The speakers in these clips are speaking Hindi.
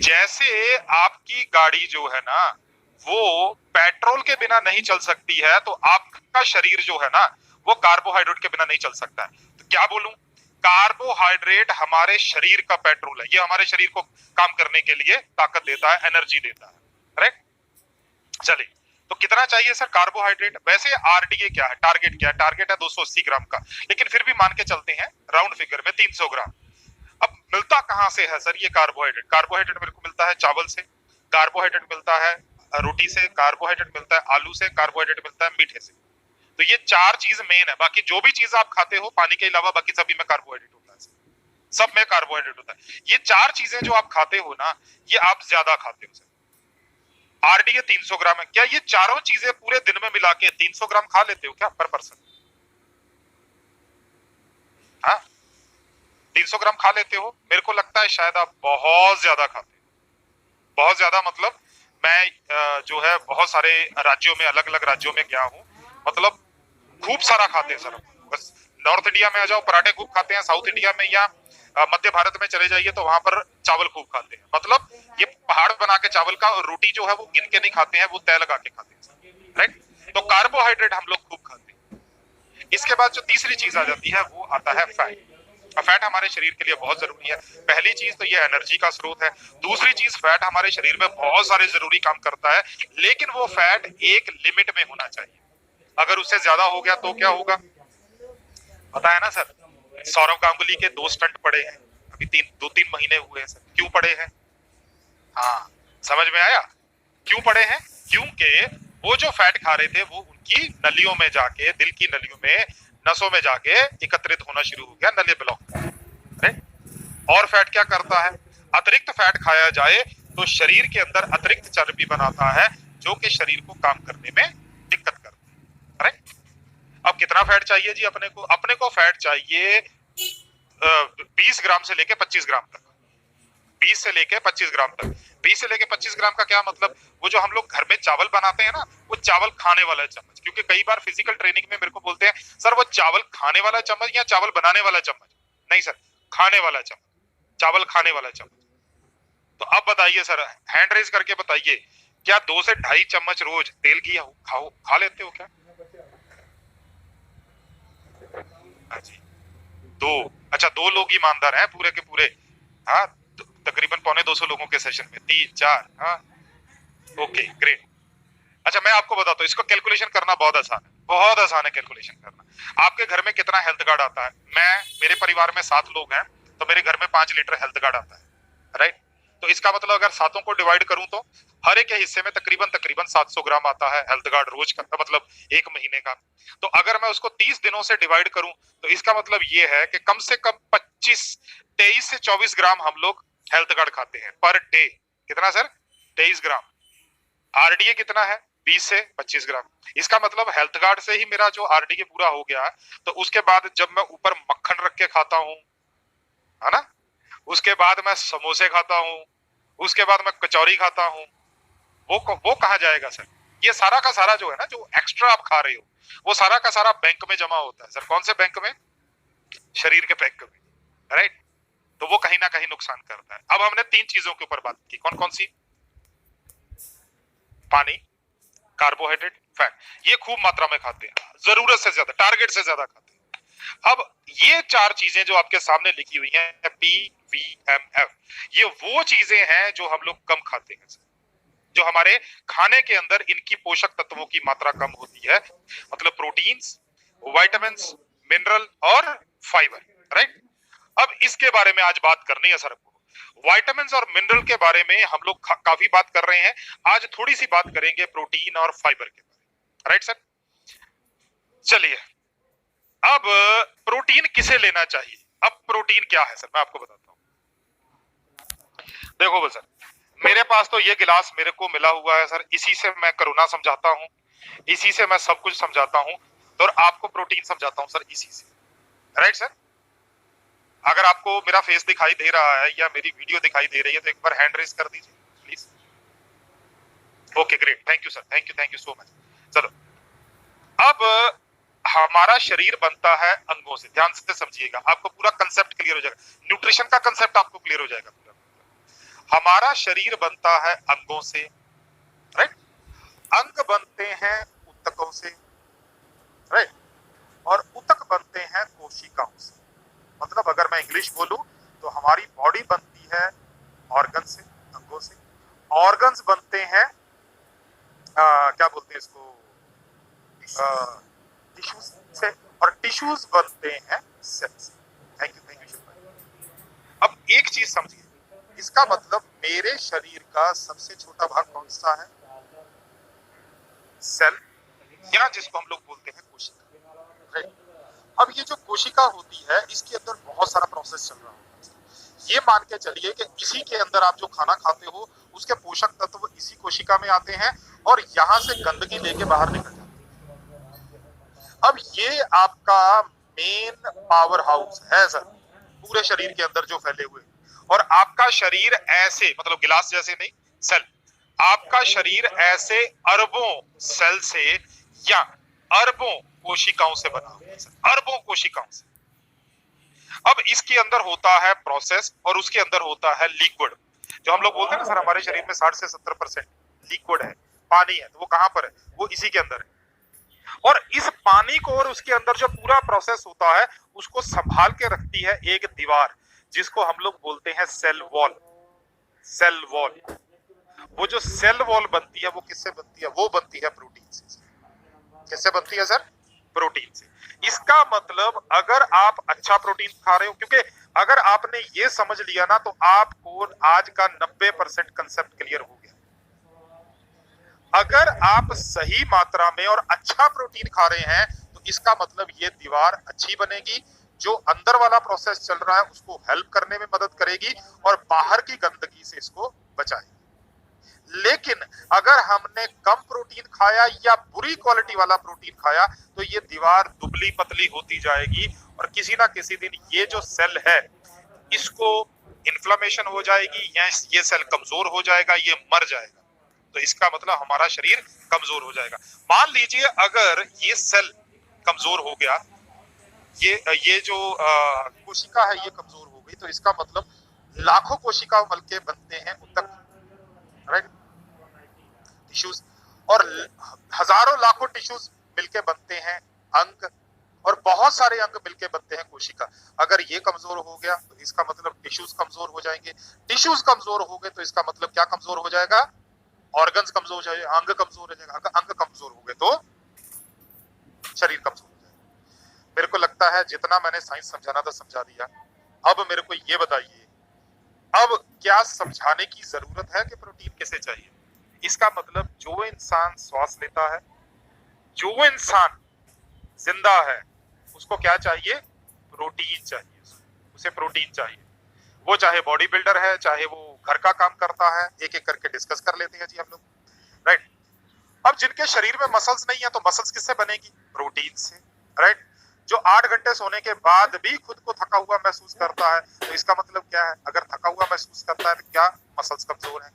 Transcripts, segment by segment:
जैसे आपकी गाड़ी जो है ना वो पेट्रोल के बिना नहीं चल सकती है, तो आपका शरीर जो है ना वो कार्बोहाइड्रेट के बिना नहीं चल सकता है। तो क्या बोलूं, कार्बोहाइड्रेट हमारे शरीर का पेट्रोल है। ये हमारे शरीर को काम करने के लिए ताकत देता है, एनर्जी देता है। करेक्ट। चलिए, तो कितना चाहिए सर कार्बोहाइड्रेट? वैसे आरडीए क्या है, टारगेट क्या है? टारगेट है 280 ग्राम का, लेकिन फिर भी मान के चलते हैं राउंड फिगर में 300 ग्राम। अब मिलता कहां से है सर ये कार्बोहाइड्रेट? कार्बोहाइड्रेट मेरे को मिलता है चावल से, कार्बोहाइड्रेट मिलता है रोटी से, कार्बोहाइड्रेट मिलता है आलू से, कार्बोहाइड्रेट मिलता है मीठे से। तो ये चार चीज मेन है। बाकी जो भी चीज आप खाते हो पानी के अलावा बाकी सभी में कार्बोहाइड्रेट होता है, सब में कार्बोहाइड्रेट होता है। ये चार चीजें जो आप खाते हो ना, ये आप ज्यादा खाते हो सर। आरडीए 300 ग्राम है। क्या ये चारों चीजें पूरे दिन में मिला के 300 ग्राम खा लेते हो क्या पर पर्सन? हाँ, 300 ग्राम खा लेते हो? मेरे को लगता है शायद आप बहुत ज्यादा खाते हो। बहुत ज्यादा मतलब मैं जो है बहुत सारे राज्यों में, अलग अलग राज्यों में गया हूँ, मतलब खूब सारा खाते हैं सर। बस नॉर्थ इंडिया में आ जाओ पराठे खूब खाते हैं, साउथ इंडिया में या मध्य भारत में चले जाइए तो वहां पर चावल खूब खाते हैं। मतलब ये पहाड़ बना के चावल का, और रोटी जो है वो गिन के नहीं खाते हैं, वो तय लगा के खाते हैं। राइट। तो कार्बोहाइड्रेट हम लोग खूब खाते हैं। इसके बाद जो तीसरी चीज आ जाती है वो आता है फैट। फैट हमारे शरीर के लिए बहुत जरूरी है। पहली चीज तो ये एनर्जी का स्रोत है। दूसरी चीज, फैट हमारे शरीर में बहुत सारे जरूरी काम करता है, लेकिन वो फैट एक लिमिट में होना चाहिए। अगर उससे ज्यादा हो गया तो क्या होगा पता है ना सर? सौरव गांगुली के 2 स्टंट पड़े हैं अभी, 2-3 महीने हुए हैं सर। क्यों पड़े हैं? हाँ, समझ में आया क्यों पड़े हैं? क्योंकि वो जो फैट खा रहे थे वो उनकी नलियों में जाके, दिल की नलियों में, नसों में जाके एकत्रित होना शुरू हो गया, नली ब्लॉक। और फैट क्या करता है? अतिरिक्त फैट खाया जाए तो शरीर के अंदर अतिरिक्त चर्बी बनाता है, जो कि शरीर को काम करने में दिक्कत करता है। करेक्ट। अब कितना फैट चाहिए जी अपने को? अपने को फैट चाहिए 20 ग्राम से लेके 25 ग्राम तक। 20 से लेके 25 ग्राम तक। 20 से लेके 25 ग्राम का क्या मतलब? वो जो हम लोग घर में चावल बनाते हैं ना, वो चावल खाने वाला चम्मच। क्योंकि कई बार फिजिकल ट्रेनिंग में मेरे को बोलते हैं सर वो चावल खाने वाला चम्मच या चावल बनाने वाला चम्मच? नहीं सर, खाने वाला चम्मच, चावल खाने वाला चम्मच। तो अब बताइए सर, हैंड रेज करके बताइए, क्या 2 से 2.5 चम्मच रोज तेल की खा लेते हो क्या? हाँ जी, दो। अच्छा, 2 लोग ईमानदार हैं पूरे के पूरे। हाँ, तकरीबन 250 लोगों के सेशन में 3-4। हाँ, ओके ग्रेट। अच्छा, मैं आपको बताता हूँ, इसको कैलकुलेशन करना बहुत आसान है, बहुत आसान है कैलकुलेशन करना। आपके घर में कितना हेल्थ कार्ड आता है? मेरे परिवार में 7 लोग हैं, तो मेरे घर में 5 लीटर हेल्थ कार्ड आता है। राइट। तो इसका मतलब अगर सातों को डिवाइड करूं तो हर एक के हिस्से में तकरीबन तकरीबन 700 ग्राम आता है हेल्थ कार्ड रोज का, मतलब एक महीने का। तो अगर मैं उसको 30 दिनों से डिवाइड करूं तो इसका मतलब ये है कि कम से कम 23 से 24 ग्राम हम लोग हेल्थ कार्ड खाते हैं पर डे। कितना सर? 23 ग्राम। आरडीए कितना है? 20 से 25 ग्राम। इसका मतलब हेल्थ कार्ड से ही मेरा जो आरडीए पूरा हो गया, तो उसके बाद जब मैं ऊपर मक्खन रख के खाता हूँ, है ना, उसके बाद मैं समोसे खाता हूँ, उसके बाद मैं कचौरी खाता हूँ, वो कहाँ जाएगा सर? ये सारा का सारा जो है ना, जो एक्स्ट्रा आप खा रहे हो, वो सारा का सारा बैंक में जमा होता है सर। कौन से बैंक में? शरीर के बैंक में। राइट। तो वो कहीं ना कहीं नुकसान करता है। अब हमने 3 चीजों के ऊपर बात की, कौन कौन सी? पानी, कार्बोहाइड्रेट, फैट। ये खूब मात्रा में खाते हैं, जरूरत से ज्यादा, टारगेट से ज्यादा खाते हैं। अब ये 4 चीजें जो आपके सामने लिखी हुई हैं, PVMF, ये वो चीजें हैं जो हम लोग कम खाते हैं, जो हमारे खाने के अंदर इनकी पोषक तत्वों की मात्रा कम होती है, मतलब प्रोटीन्स, विटामिन, मिनरल और फाइबर। राइट। अब इसके बारे में आज बात करनी है सर आपको। विटामिन और मिनरल के बारे में हम लोग काफी बात कर रहे हैं, आज थोड़ी सी बात करेंगे प्रोटीन और फाइबर के बारे में। Right sir. चलिए, अब प्रोटीन किसे लेना चाहिए? अब प्रोटीन क्या है सर, मैं आपको बताता हूँ। देखो सर, मेरे पास तो ये गिलास मेरे को मिला हुआ है सर, इसी से मैं कोरोना समझाता हूँ, इसी से मैं सब कुछ समझाता हूँ, और आपको प्रोटीन समझाता हूँ सर इसी से। Right sir. अगर आपको मेरा फेस दिखाई दे रहा है या मेरी वीडियो दिखाई दे रही है तो एक बार हैंड रेज कर दीजिए please. Okay great, thank you sir, thank you so much. चलो, अब हमारा शरीर बनता है अंगों से। ध्यान से समझिएगा, आपको पूरा कंसेप्ट क्लियर हो जाएगा, न्यूट्रिशन का कंसेप्ट आपको क्लियर हो जाएगा पूरा। हमारा शरीर बनता है अंगों से, राइट। अंग बनते हैं ऊतकों से, राइट, और ऊतक बनते हैं कोशिकाओं से। मतलब अगर मैं इंग्लिश बोलूं तो हमारी बॉडी बनती है ऑर्गन से, अंगों से। ऑर्गन्स बनते हैं क्या बोलते हैं इसको, टिश्यूज से, और टिश्यूज बनते हैं सेल से। थैंक यू शुक्रिया। अब एक चीज समझिए, इसका मतलब मेरे शरीर का सबसे छोटा भाग कौन सा है? सेल, या जिसको हम लोग बोलते हैं कोशिका, राइट। अब ये जो कोशिका होती है इसके अंदर बहुत सारा प्रोसेस चल रहा होता है। ये मान के चलिए कि इसी के अंदर आप जो खाना खाते हो उसके पोषक तत्व इसी कोशिका में आते हैं और यहां से गंदगी लेके बाहर निकल जाते हैं। अब ये आपका मेन पावर हाउस है सर, पूरे शरीर के अंदर जो फैले हुए। और आपका शरीर ऐसे, मतलब गिलास जैसे नहीं, सेल, आपका शरीर ऐसे अरबों सेल से या अरबों कोशिकाओं से बना हुआ है, अरबों कोशिकाओं से। अब इसके अंदर होता है प्रोसेस और उसके अंदर होता है लिक्विड। जो हम लोग बोलते हैं ना सर, हमारे शरीर में 60 से 70% लिक्विड है, पानी है, तो वो कहां पर है? वो इसी के अंदर है। और इस पानी को और उसके अंदर जो पूरा प्रोसेस होता है उसको संभाल के रखती है एक दीवार, जिसको हम लोग बोलते हैं सेल वॉल। सेल वॉल, वो जो सेल वॉल बनती है वो किससे बनती है? वो बनती है प्रोटीन से। किससे बनती है सर? प्रोटीन से। इसका मतलब अगर आप अच्छा प्रोटीन खा रहे हो, क्योंकि अगर आपने ये समझ लिया ना तो आपको आज का 90% कंसेप्ट क्लियर हो गया। अगर आप सही मात्रा में और अच्छा प्रोटीन खा रहे हैं तो इसका मतलब ये दीवार अच्छी बनेगी, जो अंदर वाला प्रोसेस चल रहा है उसको हेल्प करने में मदद करेगी और बाहर की गंदगी से इसको बचाएगी। लेकिन अगर हमने कम प्रोटीन खाया या बुरी क्वालिटी वाला प्रोटीन खाया तो ये दीवार दुबली पतली होती जाएगी और किसी ना किसी दिन ये जो सेल है इसको इन्फ्लेमेशन हो जाएगी या ये सेल कमजोर हो जाएगा, ये मर जाएगा। तो इसका मतलब हमारा शरीर कमजोर हो जाएगा। मान लीजिए अगर ये सेल कमजोर हो गया, ये जो कोशिका है ये कमजोर हो गई, तो इसका मतलब लाखों कोशिका मिलके बनते हैं ऊतक, राइट, टिश्यूज, और हजारों लाखों टिश्यूज मिलके बनते हैं अंग, और बहुत सारे अंग मिलके बनते हैं कोशिका। अगर ये कमजोर हो गया तो इसका मतलब टिश्यूज कमजोर हो जाएंगे। टिश्यूज कमजोर हो गए तो इसका मतलब क्या कमजोर हो जाएगा? ऑर्गन्स कमजोर हो जाएगा, अंग कमजोर हो जाएगा। अंग कमजोर हो गए तो शरीर कमजोर हो जाएगा। मेरे को लगता है जितना मैंने साइंस समझाना था समझा दिया। अब मेरे को ये बताइए, अब क्या समझाने की जरूरत है कि प्रोटीन किसे चाहिए? इसका मतलब जो इंसान श्वास लेता है, जो इंसान जिंदा है, उसको क्या चाहिए? प्रोटीन चाहिए। उसे प्रोटीन चाहिए। वो चाहे बॉडी बिल्डर है, चाहे वो घर का काम करता है, एक एक करके डिस्कस कर लेते हैं जी हम लोग, राइट। अब जिनके शरीर में मसल्स नहीं है तो मसल्स किससे बनेगी? प्रोटीन से, राइट। जो 8 घंटे सोने के बाद भी खुद को थका हुआ महसूस करता है, तो इसका मतलब क्या है? अगर थका हुआ महसूस करता है तो क्या मसल्स कमजोर है?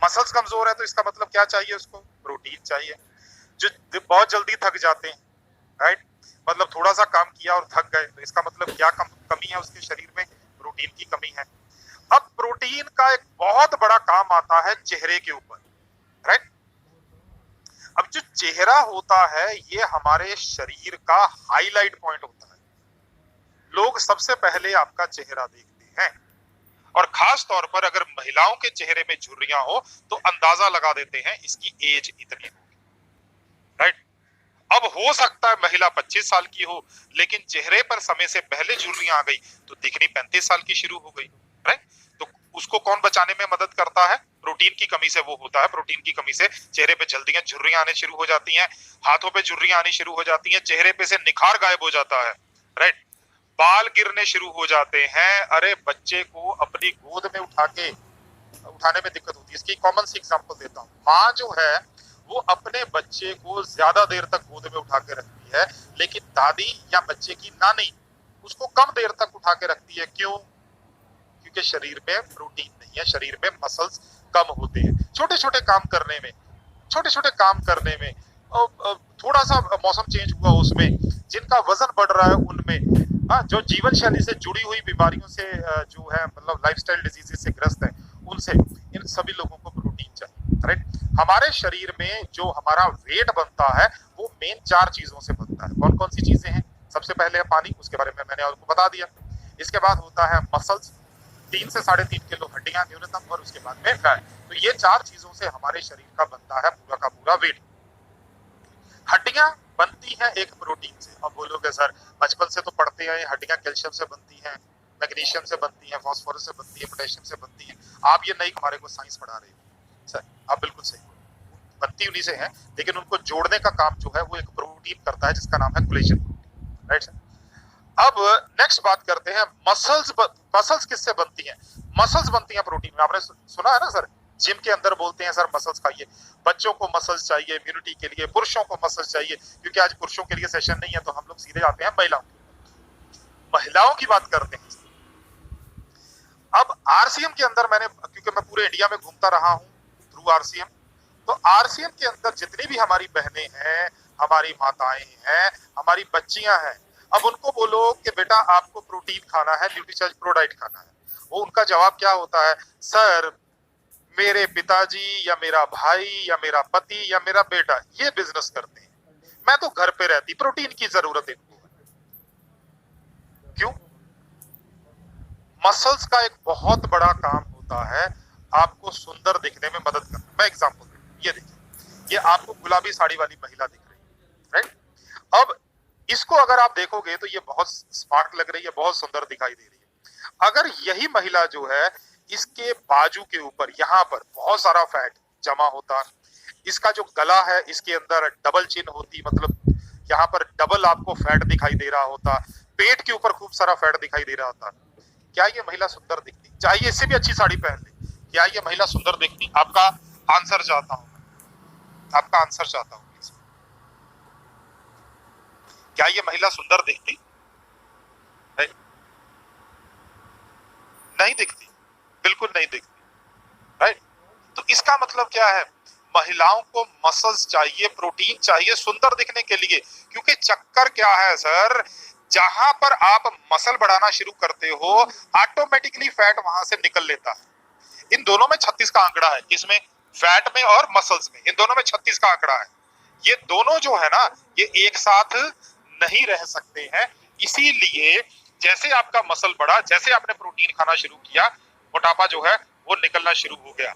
मसल्स कमजोर है तो इसका मतलब क्या चाहिए उसको? प्रोटीन चाहिए। जो बहुत जल्दी थक जाते हैं, राइट, मतलब थोड़ा सा काम किया और थक गए, तो इसका मतलब क्या कमी है उसके शरीर में? प्रोटीन की कमी है। अब प्रोटीन का एक बहुत बड़ा काम आता है चेहरे के ऊपर, राइट। अब जो चेहरा होता है ये हमारे शरीर का हाईलाइट पॉइंट होता है। लोग सबसे पहले आपका चेहरा देखते हैं, और खास तौर पर अगर महिलाओं के चेहरे में झुर्रियां हो तो अंदाजा लगा देते हैं इसकी एज इतनी होगी, राइट। अब हो सकता है महिला 25 साल की हो, लेकिन चेहरे पर समय से पहले झुर्रियां आ गई तो दिखनी 35 साल की शुरू हो गई, राइट। तो उसको कौन बचाने में मदद करता है? प्रोटीन की कमी से वो होता है। प्रोटीन की कमी से चेहरे पे जल्दियां झुर्रियां आने शुरू हो जाती हैं, हाथों पे झुर्रियां आनी शुरू हो जाती हैं, चेहरे पे से निखार गायब हो जाता है, राइट। बाल गिरने शुरू हो जाते हैं। अरे बच्चे को अपनी गोद में उठाने में दिक्कत होती है। इसकी कॉमन सी एग्जांपल देता हूँ। माँ जो है वो अपने बच्चे को ज्यादा देर तक गोद में उठा के रखती है, लेकिन दादी या बच्चे की नानी उसको कम देर तक उठा के रखती है। क्यों? क्योंकि शरीर में प्रोटीन नहीं है, शरीर में मसल्स कम होते हैं। छोटे छोटे काम करने में थोड़ा सा मौसम चेंज हुआ उसमें, जिनका वजन बढ़ रहा है उनमें, जो जीवन शैली से जुड़ी हुई बीमारियों से जो है मतलब लाइफस्टाइल डिजीजेस से ग्रस्त है उनसे, इन सभी लोगों को प्रोटीन चाहिए, राइट। हमारे शरीर में जो हमारा वेट बनता है वो मेन 4 चीजों से बनता है। कौन कौन सी चीजें हैं? सबसे पहले है पानी, उसके बारे में मैंने आपको बता दिया। इसके बाद होता है मसल्स, 3 से 3.5 किलो हड्डियां न्यूनतम, और उसके बाद में फैट। तो ये 4 चीजों से हमारे शरीर का बनता है पूरा का पूरा वेट। हड्डियां बनती हैं एक प्रोटीन से। अब बोलोगे सर बचपन से तो पढ़ते हैं हड्डियां कैल्शियम से बनती हैं, मैग्नीशियम से बनती हैं, फास्फोरस से बनती है, पोटेशियम से बनती हैं। आप ये नहीं हमारे को साइंस पढ़ा रहे हो सर, आप बिल्कुल सही हो, बनती उन्हीं से है, लेकिन उनको जोड़ने का काम जो है वो एक प्रोटीन करता है जिसका नाम है कोलेजन, राइट सर। अब नेक्स्ट बात करते हैं मसल्स। मसल्स किससे बनती हैं? मसल्स बनती हैं प्रोटीन में। आपने सुना है ना सर, जिम के अंदर बोलते हैं सर मसल्स खाइए। बच्चों को मसल्स चाहिए इम्यूनिटी के लिए, पुरुषों को मसल्स चाहिए, क्योंकि आज पुरुषों के लिए सेशन नहीं है तो हम लोग सीधे आते हैं महिलाओं की। महिलाओं की बात करते हैं। अब आरसीएम के अंदर मैंने, क्योंकि मैं पूरे इंडिया में घूमता रहा हूं थ्रू आरसीएम, तो आरसीएम के अंदर जितनी भी हमारी बहनें हैं, हमारी माताएं हैं, हमारी बच्चियां हैं, अब उनको बोलो कि बेटा आपको प्रोटीन खाना है, न्यूट्रीचार्ज प्रो डाइट खाना है, वो उनका जवाब क्या होता है? सर मेरे पिताजी या मेरा भाई या मेरा पति या मेरा बेटा ये बिजनेस करते हैं, मैं तो घर पे रहती, प्रोटीन की जरूरत इनको है। क्यों? मसल्स का एक बहुत बड़ा काम होता है आपको सुंदर दिखने में मदद करना। मैं एग्जांपल दूं, ये देखिए, ये आपको गुलाबी साड़ी वाली महिला दिख रही है, राइट। अब इसको अगर आप देखोगे तो ये बहुत स्मार्ट लग रही है, बहुत सुंदर दिखाई दे रही है। अगर यही महिला जो है, इसके बाजू के ऊपर यहाँ पर बहुत सारा फैट जमा होता, इसका जो गला है इसके अंदर डबल चिन होती, मतलब यहाँ पर डबल आपको फैट दिखाई दे रहा होता, पेट के ऊपर खूब सारा फैट दिखाई दे रहा होता, क्या ये महिला सुंदर दिखती? चाहे इससे भी अच्छी साड़ी पहन ले, क्या ये महिला सुंदर दिखती? आपका आंसर चाहता हूं, आपका आंसर चाहता हूं, क्या ये महिला सुंदर दिखती? नहीं दिखती, बिल्कुल नहीं दिखती, राइट। तो इसका मतलब क्या है? महिलाओं को मसल्स चाहिए, प्रोटीन चाहिए सुंदर दिखने के लिए, क्योंकि चक्कर क्या है सर, जहां पर आप मसल बढ़ाना शुरू करते हो ऑटोमेटिकली फैट वहां से निकल लेता है। इन दोनों में 36 का आंकड़ा है, इसमें फैट में और मसल्स में, इन दोनों में 36 का आंकड़ा है। ये दोनों जो है ना, ये एक साथ नहीं रह सकते हैं। इसीलिए जैसे आपका मसल बढ़ा, जैसे आपने प्रोटीन खाना शुरू किया, मोटापा जो है वो निकलना शुरू हो गया।